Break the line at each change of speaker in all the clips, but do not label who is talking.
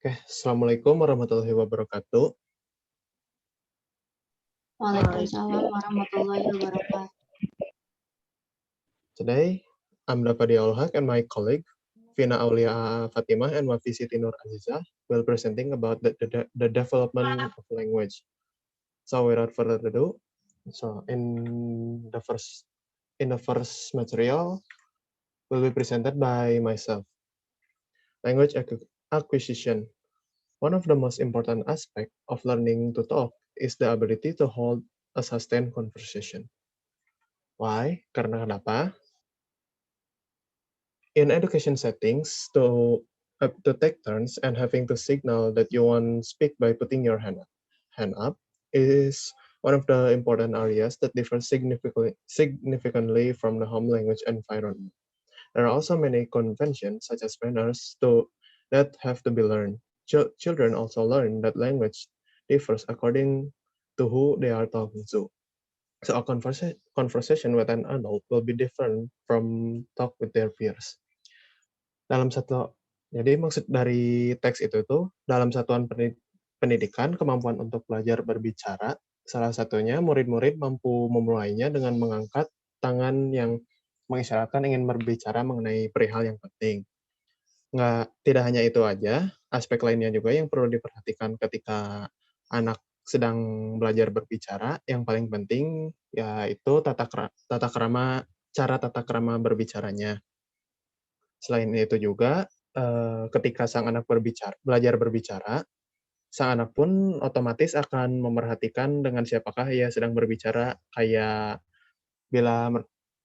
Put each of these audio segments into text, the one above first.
Oke, Assalamualaikum warahmatullahi wabarakatuh.
Waalaikumsalam warahmatullahi wabarakatuh.
Today, I'm Dafadi Olhak and my colleague, Vina Aulia Fatimah and Wafi Siti Nur Aziza will presenting about the development of language. So without further ado, so in the first material will be presented by myself. Language acquisition. One of the most important aspects of learning to talk is the ability to hold a sustained conversation. Why? Karena kenapa? In education settings, to take turns and having to signal that you want to speak by putting your hand up is one of the important areas that differ significantly from the home language environment. There are also many conventions, such as manners, that have to be learned. Children also learn that language differs according to who they are talking to. So a conversation with an adult will be different from talk with their peers. Jadi maksud dari teks itu tuh, dalam satuan pendidikan, kemampuan untuk belajar berbicara, salah satunya murid-murid mampu memulainya dengan mengangkat tangan yang mengisyaratkan ingin berbicara mengenai perihal yang penting. Tidak hanya itu aja, aspek lainnya juga yang perlu diperhatikan ketika anak sedang belajar berbicara, yang paling penting yaitu cara tata krama berbicaranya. Selain itu juga, ketika sang anak belajar berbicara, sang anak pun otomatis akan memerhatikan dengan siapakah ia sedang berbicara, kayak bila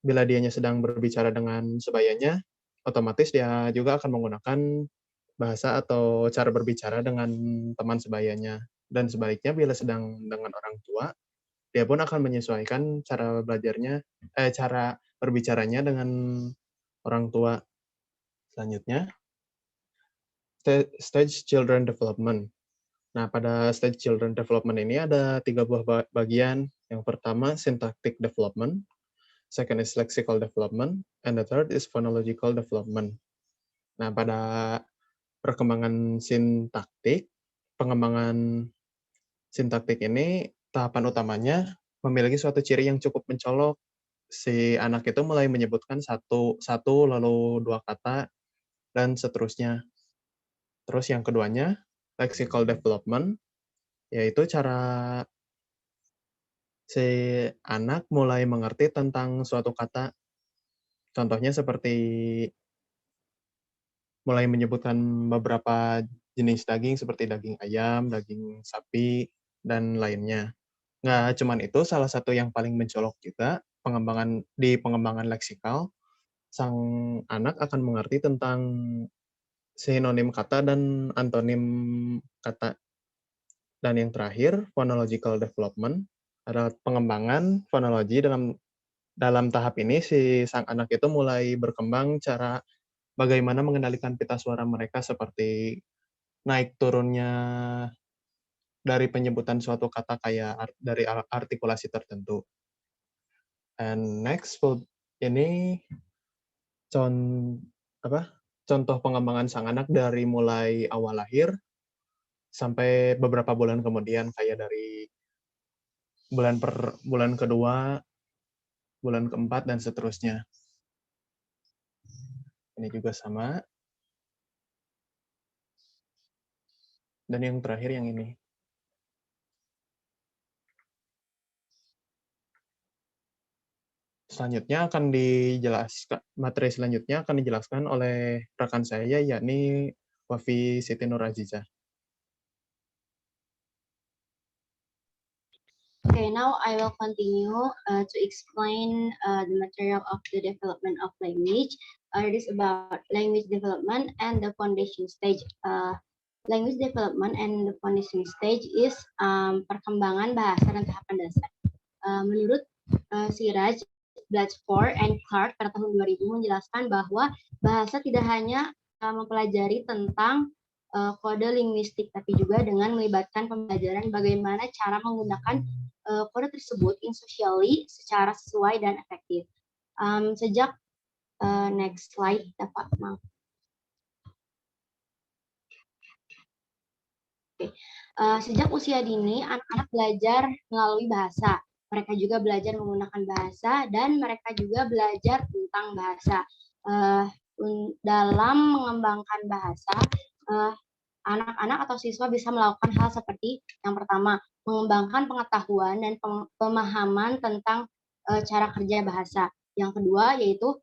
bila dianya sedang berbicara dengan sebayanya, otomatis dia juga akan menggunakan bahasa atau cara berbicara dengan teman sebayanya. Dan sebaliknya bila sedang dengan orang tua, dia pun akan menyesuaikan cara berbicaranya dengan orang tua. Selanjutnya, stage children development. Nah, pada stage children development ini ada 3 buah bagian. Yang pertama, syntactic development, second is lexical development, and the third is phonological development. Nah, pada pengembangan sintaktik ini, tahapan utamanya memiliki suatu ciri yang cukup mencolok. Si anak itu mulai menyebutkan satu, lalu 2 kata, dan seterusnya. Terus yang keduanya, lexical development, yaitu cara si anak mulai mengerti tentang suatu kata. Contohnya seperti mulai menyebutkan beberapa jenis daging seperti daging ayam, daging sapi, dan lainnya. Nggak cuman itu, salah satu yang paling mencolok juga, pengembangan leksikal, sang anak akan mengerti tentang sinonim kata dan antonim kata. Dan yang terakhir, phonological development, adalah pengembangan fonologi. Dalam tahap ini, si sang anak itu mulai berkembang cara bagaimana mengendalikan pita suara mereka, seperti naik turunnya dari penyebutan suatu kata kayak dari artikulasi tertentu. And next, ini contoh pengembangan sang anak dari mulai awal lahir sampai beberapa bulan kemudian, kayak dari bulan kedua, bulan keempat, dan seterusnya. Ini juga sama. Dan yang terakhir yang ini. Materi selanjutnya akan dijelaskan oleh rekan saya, yakni Wafi Siti Nur Aziza.
Okay, now I will continue to explain the material of the development of language. It is about language development and the foundation stage. Language development and the foundation stage is perkembangan bahasa dan tahapan dasar. Menurut Siraj, Blatchford, and Clark pada tahun 2000 menjelaskan bahwa bahasa tidak hanya mempelajari tentang kode linguistik, tapi juga dengan melibatkan pembelajaran bagaimana cara menggunakan kode tersebut in socially secara sesuai dan efektif. Sejak next slide dapat maaf. Sejak usia dini, anak-anak belajar melalui bahasa. Mereka juga belajar menggunakan bahasa dan mereka juga belajar tentang bahasa. Dalam mengembangkan bahasa, anak-anak atau siswa bisa melakukan hal seperti yang pertama, mengembangkan pengetahuan dan pemahaman tentang cara kerja bahasa. Yang kedua yaitu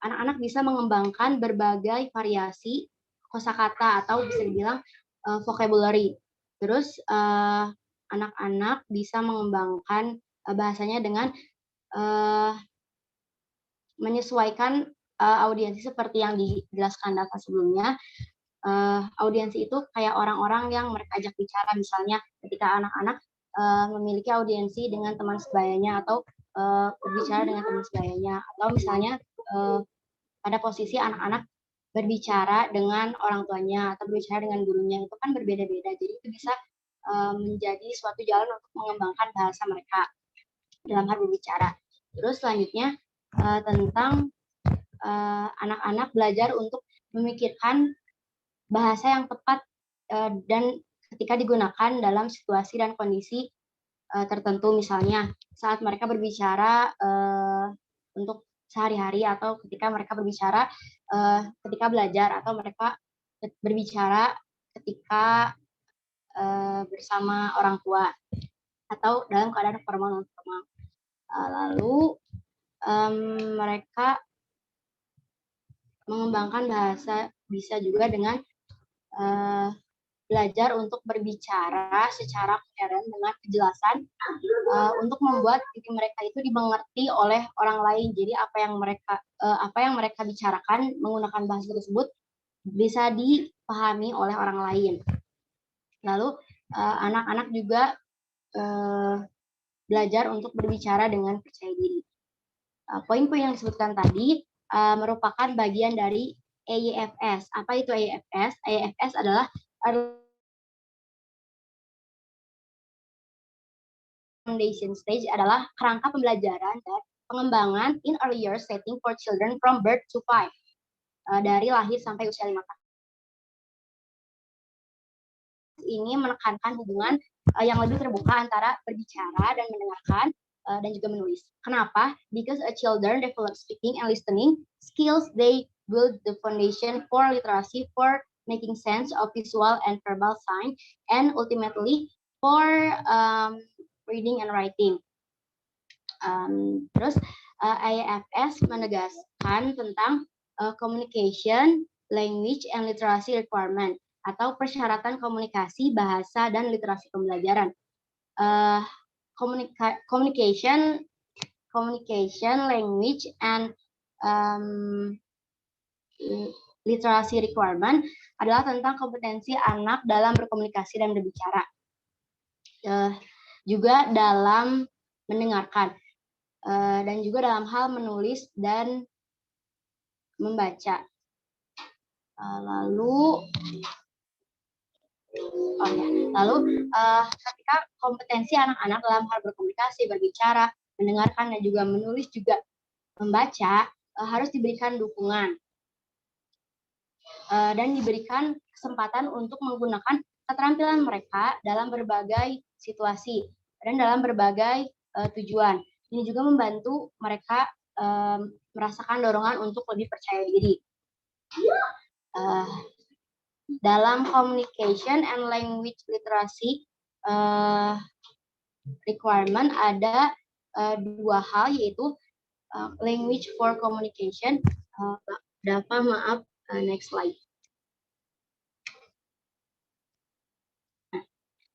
anak-anak bisa mengembangkan berbagai variasi kosakata atau bisa dibilang vocabulary. Terus anak-anak bisa mengembangkan bahasanya dengan menyesuaikan audiensi seperti yang dijelaskan data sebelumnya. Audiensi itu kayak orang-orang yang mereka ajak bicara, misalnya ketika anak-anak memiliki audiensi dengan teman sebayanya atau berbicara dengan teman sebayanya, atau misalnya pada posisi anak-anak berbicara dengan orang tuanya atau berbicara dengan gurunya, itu kan berbeda-beda. Jadi itu bisa menjadi suatu jalan untuk mengembangkan bahasa mereka dalam hal berbicara. Terus selanjutnya tentang anak-anak belajar untuk memikirkan bahasa yang tepat dan ketika digunakan dalam situasi dan kondisi tertentu, misalnya saat mereka berbicara untuk sehari-hari atau ketika mereka berbicara ketika belajar atau mereka berbicara ketika bersama orang tua atau dalam keadaan formal non formal. Lalu mereka mengembangkan bahasa bisa juga dengan belajar untuk berbicara secara koheren dengan kejelasan untuk membuat diri mereka itu dimengerti oleh orang lain. Jadi apa yang mereka bicarakan menggunakan bahasa tersebut bisa dipahami oleh orang lain. Lalu anak-anak juga belajar untuk berbicara dengan percaya diri. Poin-poin yang disebutkan tadi merupakan bagian dari AIFS. Apa itu AIFS? AIFS adalah foundation stage adalah kerangka pembelajaran dan pengembangan in earlier setting for children from birth to 5. Dari lahir sampai usia 5 tahun. Ini menekankan hubungan yang lebih terbuka antara berbicara dan mendengarkan dan juga menulis. Kenapa? Because a children develop speaking and listening skills, they build the foundation for literacy, for making sense of visual and verbal sign, and ultimately for reading and writing. Terus AIFS menegaskan tentang communication, language, and literacy requirement atau persyaratan komunikasi, bahasa, dan literasi pembelajaran. Communication, language, and literasi requirement adalah tentang kompetensi anak dalam berkomunikasi dan berbicara. Juga dalam mendengarkan, dan juga dalam hal menulis dan membaca. Lalu ketika kompetensi anak-anak dalam hal berkomunikasi, berbicara, mendengarkan, dan juga menulis juga membaca harus diberikan dukungan dan diberikan kesempatan untuk menggunakan keterampilan mereka dalam berbagai situasi dan dalam berbagai tujuan. Ini juga membantu mereka merasakan dorongan untuk lebih percaya diri. Dalam communication and language literacy requirement ada dua hal, yaitu language for communication. Next slide.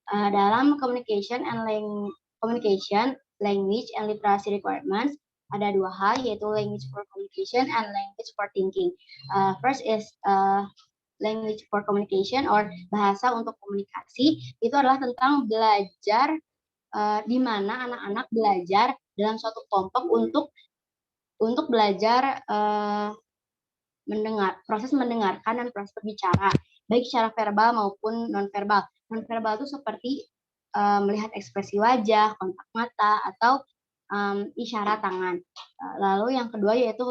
Dalam communication, language and literacy requirements ada dua hal, yaitu language for communication and language for thinking. First is language for communication or bahasa untuk komunikasi. Itu adalah tentang belajar di mana anak-anak belajar dalam suatu kelompok untuk belajar proses mendengarkan dan proses berbicara, baik secara verbal maupun non-verbal. Non-verbal itu seperti melihat ekspresi wajah, kontak mata, atau isyarat tangan. Lalu yang kedua yaitu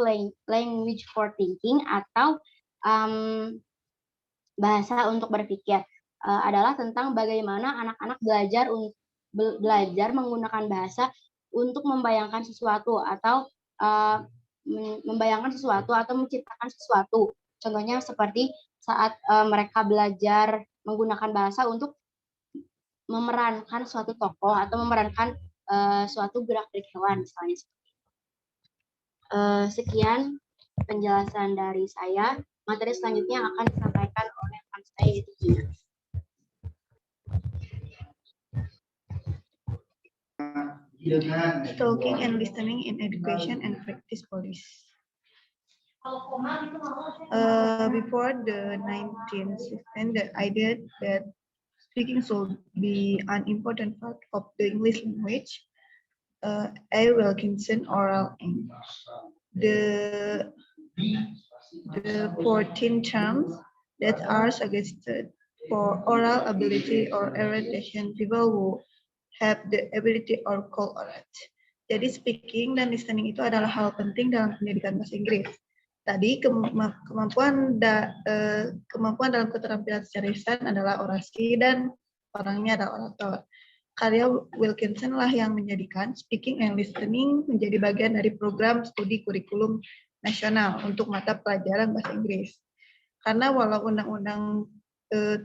language for thinking atau bahasa untuk berpikir. adalah tentang bagaimana anak-anak belajar menggunakan bahasa untuk membayangkan sesuatu atau menciptakan sesuatu. Contohnya seperti saat mereka belajar menggunakan bahasa untuk memerankan suatu tokoh atau memerankan suatu gerak-gerik hewan misalnya. Sekian penjelasan dari saya. Materi selanjutnya akan disampaikan oleh Anstay Gina.
Talking and listening in education and practice policy. Before the 19th century, the idea that speaking should be an important part of the English language, A. Wilkinson, oral Eng. The 14 terms that are suggested for oral ability or erudition, people who have the ability or call orate. Jadi speaking dan listening itu adalah hal penting dalam pendidikan bahasa Inggris. Tadi kemampuan dalam keterampilan secara lisan adalah orasi dan orangnya adalah orator. Karya Wilkinson lah yang menjadikan speaking and listening menjadi bagian dari program studi kurikulum nasional untuk mata pelajaran bahasa Inggris. Karena walau undang-undang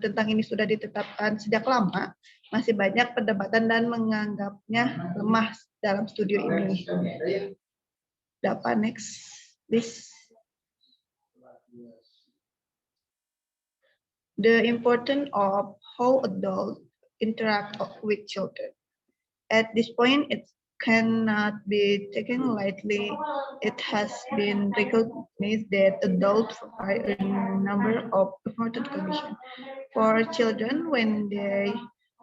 tentang ini sudah ditetapkan sejak lama, masih banyak perdebatan dan menganggapnya lemah dalam studi ini. Dapat next, please. The importance of how adults interact with children. At this point, it cannot be taken lightly. It has been recognized that adults provide a number of important conditions for children when they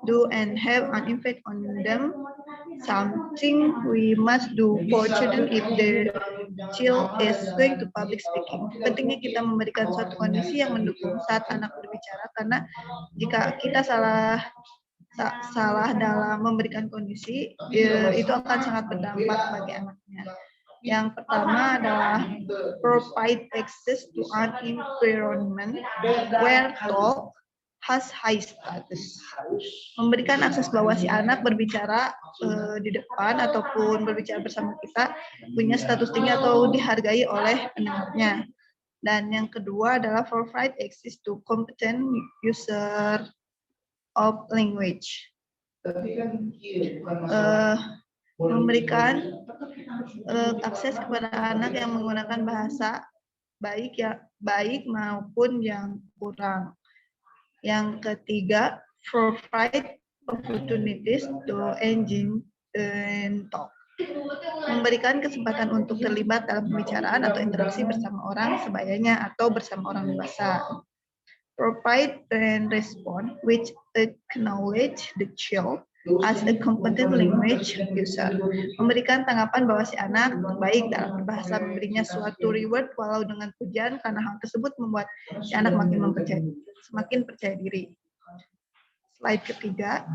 do and have an impact on them. Something we must do for children if the child is going to public speaking. Pentingnya kita memberikan suatu kondisi yang mendukung saat anak berbicara, karena jika kita salah dalam memberikan kondisi, itu akan sangat berdampak bagi anaknya. Yang pertama adalah provide access to an environment where talk has high status. Memberikan akses bahwa si anak berbicara di depan ataupun berbicara bersama kita punya status tinggi atau dihargai oleh pendengarnya. Dan yang kedua adalah provide access to competent user of language. Memberikan akses kepada anak yang menggunakan bahasa baik maupun yang kurang. Yang ketiga, provide opportunities to engage in talk. Memberikan kesempatan untuk terlibat dalam pembicaraan atau interaksi bersama orang sebayanya atau bersama orang dewasa. Provide and respond which acknowledge the child as a competent language user. Memberikan tanggapan bahwa si anak baik dalam berbahasa, memberinya suatu reward walau dengan pujian, karena hal tersebut membuat si anak semakin percaya diri. Slide ketiga.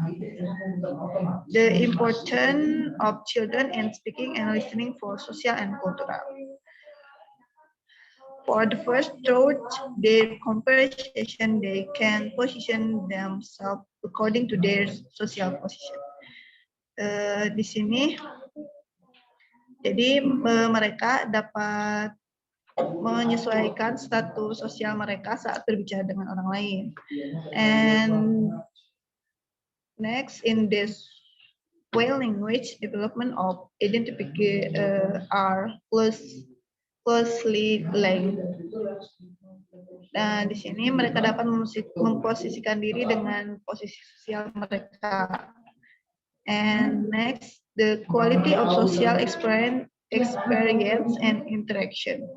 The importance of children in speaking and listening for social and cultural. For the first, through their conversation, they can position themselves according to their social position. Di sini, jadi mereka dapat menyesuaikan status sosial mereka saat berbicara dengan orang lain. And next, in this way, language development of identification are closely linked. Nah, di sini mereka dapat memposisikan diri dengan posisi sosial mereka. And next, the quality of social experience and interaction.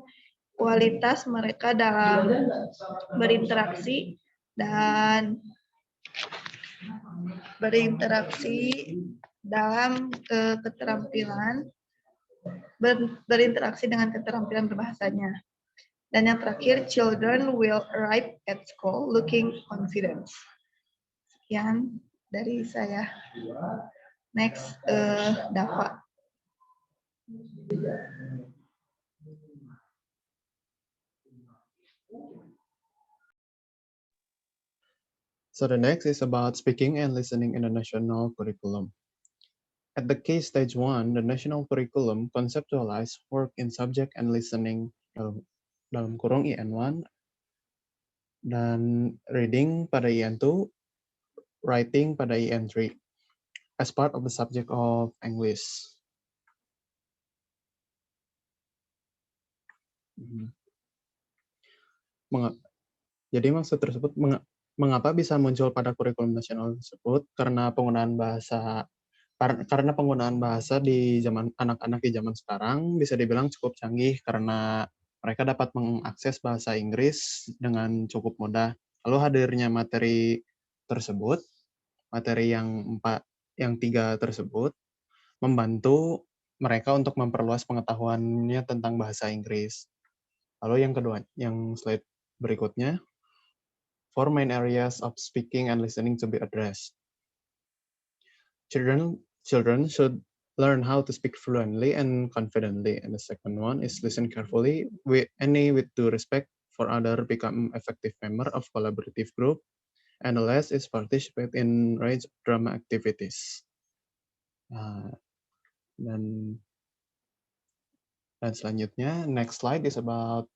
Kualitas mereka dalam berinteraksi dan dalam keterampilan berinteraksi dengan keterampilan berbahasanya. Dan yang terakhir, children will arrive at school looking confident. Sekian dari saya. Next, Dava.
So the next is about speaking and listening in the national curriculum. At the case stage 1, the national curriculum conceptualize work in subject and listening dalam kurung IN1 dan reading pada IN2, writing pada IN3 as part of the subject of English. Jadi maksud tersebut mengapa bisa muncul pada kurikulum nasional tersebut? Karena penggunaan bahasa di zaman anak-anak di zaman sekarang bisa dibilang cukup canggih karena mereka dapat mengakses bahasa Inggris dengan cukup mudah. Lalu hadirnya materi tersebut, materi yang tiga tersebut membantu mereka untuk memperluas pengetahuannya tentang bahasa Inggris. Lalu yang kedua, yang slide berikutnya, 4 main areas of speaking and listening to be addressed. Children should learn how to speak fluently and confidently. And the second one is listen carefully with due respect for other, become effective member of collaborative group. And the last is participate in range drama activities. Dan selanjutnya, next slide is about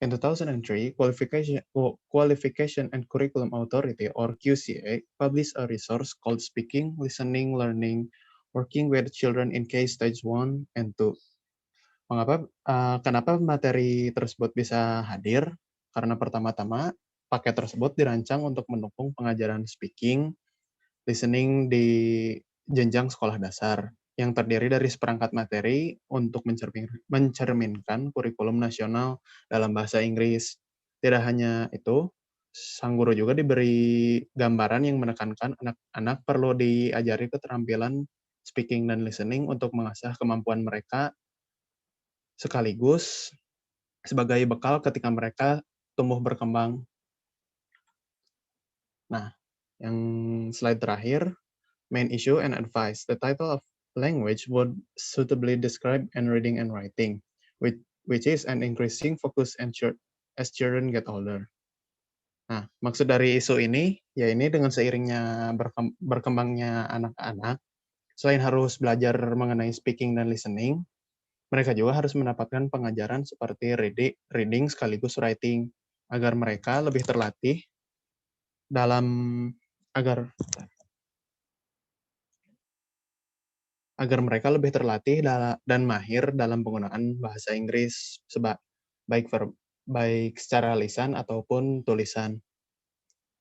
in 2003, Qualification and Curriculum Authority, or QCA, published a resource called Speaking, Listening, Learning, Working with Children in Case Stage 1 and 2. Kenapa materi tersebut bisa hadir? Karena pertama-tama, paket tersebut dirancang untuk mendukung pengajaran speaking, listening di jenjang sekolah dasar, yang terdiri dari seperangkat materi untuk mencerminkan kurikulum nasional dalam bahasa Inggris. Tidak hanya itu, sang guru juga diberi gambaran yang menekankan anak-anak perlu diajari keterampilan speaking dan listening untuk mengasah kemampuan mereka sekaligus sebagai bekal ketika mereka tumbuh berkembang. Nah, yang slide terakhir, main issue and advice. The title of language would suitably describe and reading and writing, which is an increasing focus as children get older. Nah, maksud dari isu ini, ya ini dengan seiringnya berkembangnya anak-anak, selain harus belajar mengenai speaking dan listening, mereka juga harus mendapatkan pengajaran seperti reading sekaligus writing, agar mereka lebih terlatih agar mereka lebih terlatih dan mahir dalam penggunaan bahasa Inggris baik secara lisan ataupun tulisan.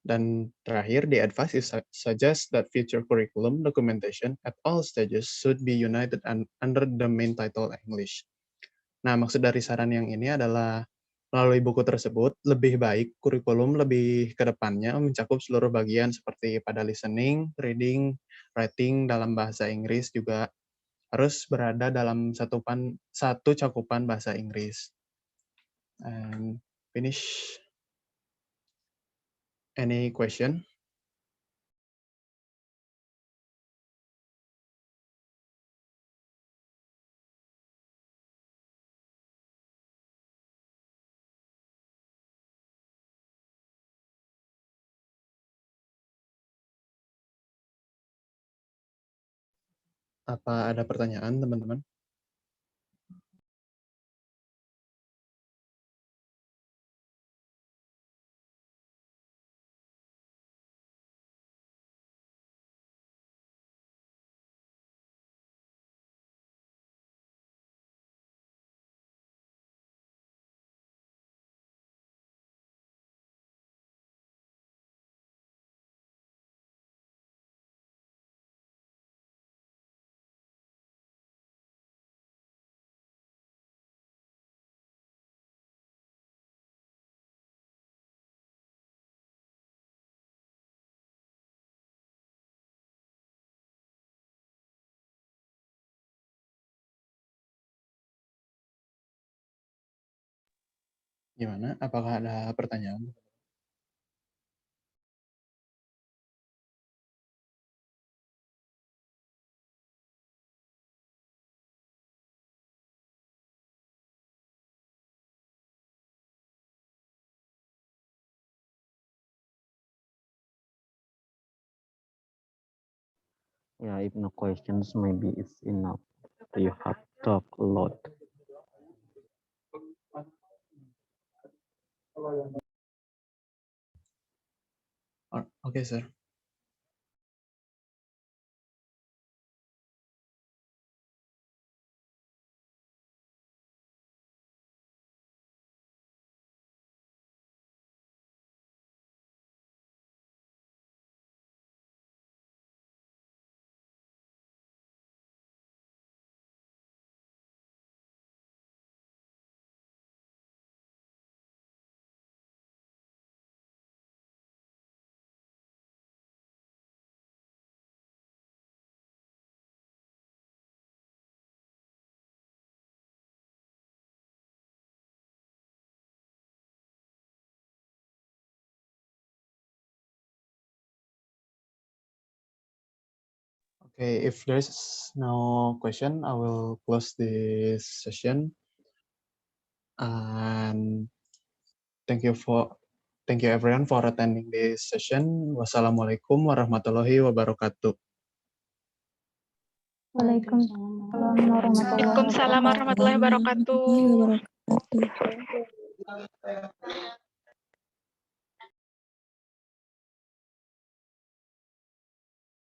Dan terakhir, the advice is suggest that future curriculum documentation at all stages should be united under the main title English. Nah, maksud dari saran yang ini adalah melalui buku tersebut, lebih baik kurikulum lebih ke depannya mencakup seluruh bagian seperti pada listening, reading, writing dalam bahasa Inggris juga harus berada dalam satu cakupan bahasa Inggris. And finish. Any question? Apa ada pertanyaan, teman-teman? Gimana? Apakah ada pertanyaan?
Yeah, if no questions, maybe it's enough. You have talked a lot.
Okay, sir. Okay, if there's no question, I will close this session. And thank you everyone for attending this session. Wassalamualaikum warahmatullahi wabarakatuh.
Waalaikumsalam.
Waalaikumsalam warahmatullahi wabarakatuh.
Wabarakatuh.